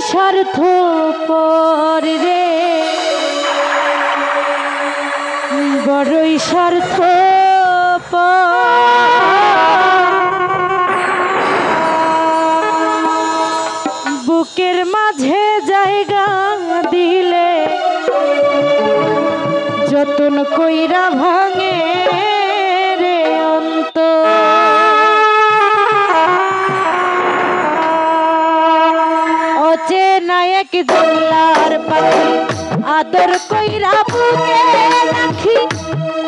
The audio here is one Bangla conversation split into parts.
স্বার্থপর রে, বড়ই স্বার্থপর। বুকের মাঝে জায়গা দিলে যতন কইরা ভাঙে রে অন্তর। অচেনা এক জঙ্গলার পাখি আদর কইরা বুকে রাখি।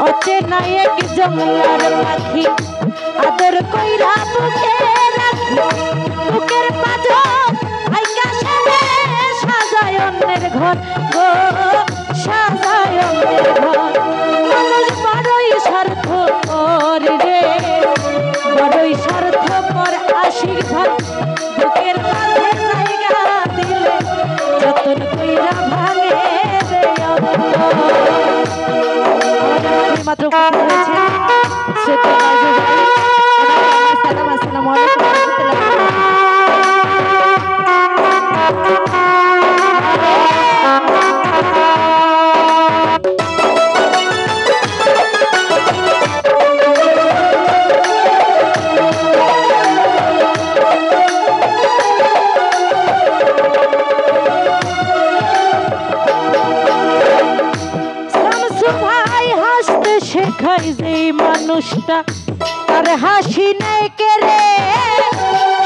অচেনা এক জঙ্গলার পাখি আদর কইরা বুকে রাখি। বুকের মাঝে আইকা সাজায় অন্যের ঘর গো, সাজায় অন্যের ঘর। মানুষ বড়ই স্বার্থপর রে, বড়ই স্বার্থপর। আশিক ভাই বুকের মাঝে জায়গা দিলে যতন কইরা ভাঙে রে অন্তর। মাত্র হয়েছে আসসালামু আলাইকুম ওয়া রাহমাতুল্লাহ। শেখাই যে মানুষটা তার হাসি নেই কেড়ে,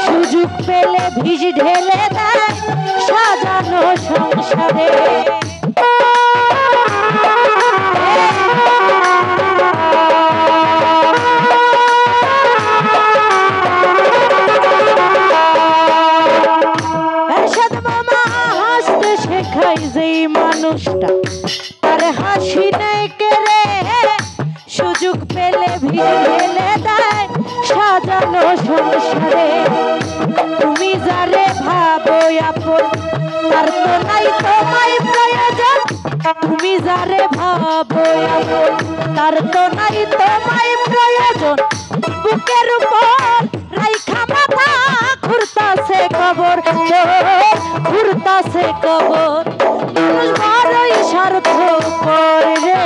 সুযোগ পেলে ভিজ ঢেলে দেয় সাজানো সংসারে। এরশাদ মামা হাসতে শেখাই যে মানুষটা তার হাসি নেই কেড়ে, সুযোগ পেলে ভিড় ঢেলে দেয় সাজানো সংসারে। তুমি যারে ভাবো আপন তার তো নাই তোমায় প্রয়োজন। তুমি যারে ভাবো আপন তার তো নাই তোমায় প্রয়োজন। বুকের উপর রাইখা মাথা ঘুরতাছে কবর, ঘুরতাছে কবর। মানুষ বড়ই স্বার্থপর রে,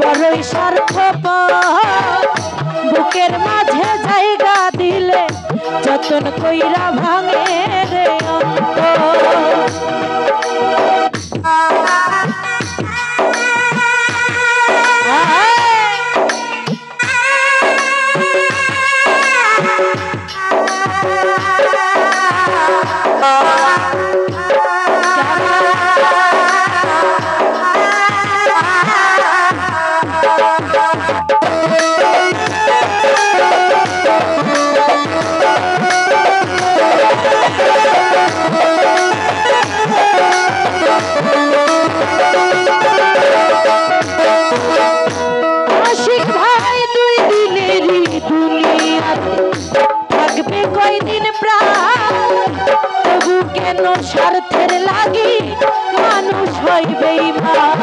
বড়ই স্বার্থপর। বুকের মাঝে জায়গা দিলে যতন কইরা ভাঙে রে অন্তর। স্বার্থের লাগি মানুষ হয় বেঈমান।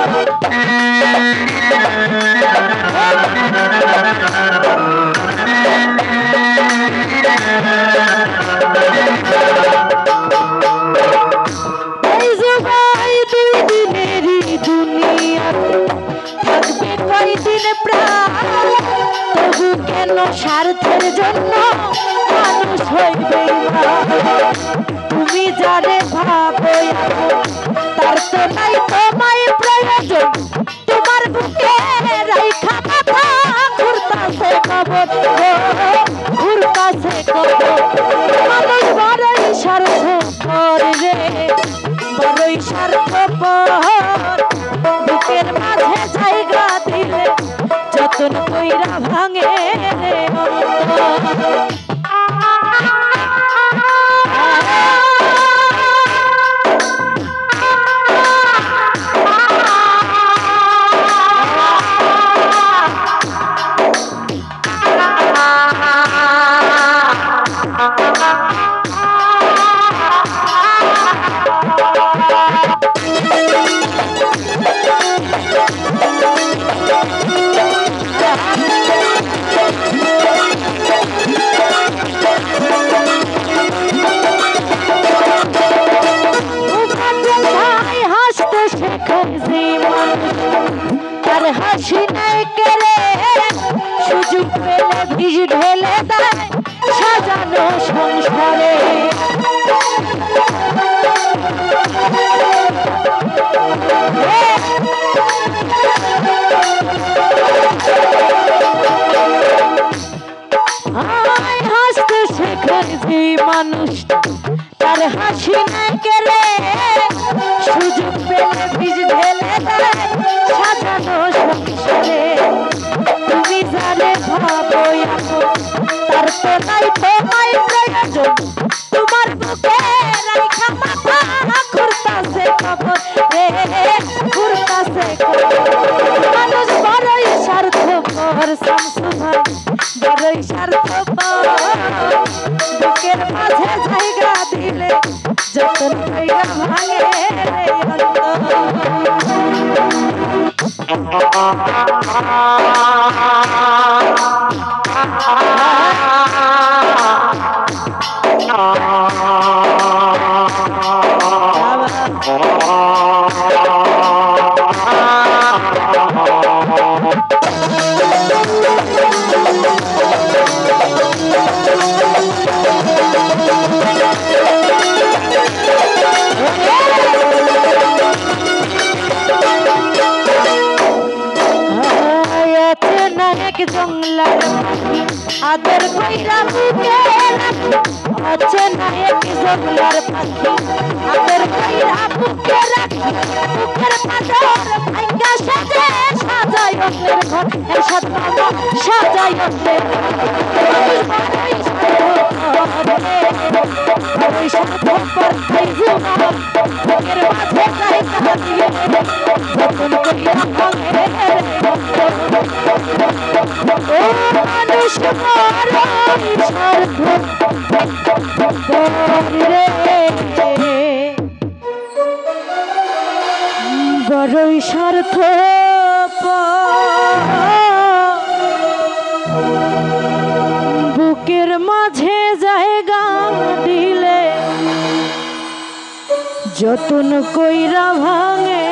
এই জুগাই দুই দিনেরই দুনিয়াতে থাকবে কয়দিন প্রাণ, তবু কেন স্বার্থের জন্য মানুষ হয় বেঈমান। তুমি যারে ভাবো তার তো নাই তোমায় প্রয়োজন। তোমার বুকে রাইখা মাথা ঘুরতাছে কবর, ঘুরতাছে কবর। মানুষ বড়ই স্বার্থপর রে, বড়ই স্বার্থপর। বুকের মাঝে জায়গা দিলে যতন কইরা ভাঙে রে অন্তর। হাসি নাই কেড়ে সুযোগ পেলে ভিজ ঢেলে দেয় সাজানো সংসারে হাসতে শেখে যে মানুষ তার হাসি নাই কেড়ে সুযোগ পেলে ভিজ ঢেলে দেয় সাজানো সংসারে তুমি জানে ভাবো তার তো নাই তোমায় প্রয়োজন তোমার বুকে রাখা মাথা ঘুরতাছে খবর রে ঘুরতাছে মানুষ বড়ই স্বার্থপর শামসু ভাই বড়ই স্বার্থপর বুকের মাঝে জায়গা দিলে যতন কইরা ভাঙে রে জংলার পাখি আদর কইরা বুকে রাখি অচেনা এক জংলার পাখি আদর কইরা বুকে রাখি বুকের পাথর ভাঙ্গা সাজে সাজায় অন্যের ঘর এরশাদ বাবা সাজায় অন্যের স্বার্থপর খাই জুমান বুকের মাঝে জায়গা দিয়ে যতন কইরা ভাঙে মানুষ বড়ই স্বার্থ বুকের মাঝে জায়গা দিলে যতন কইরা ভাঙে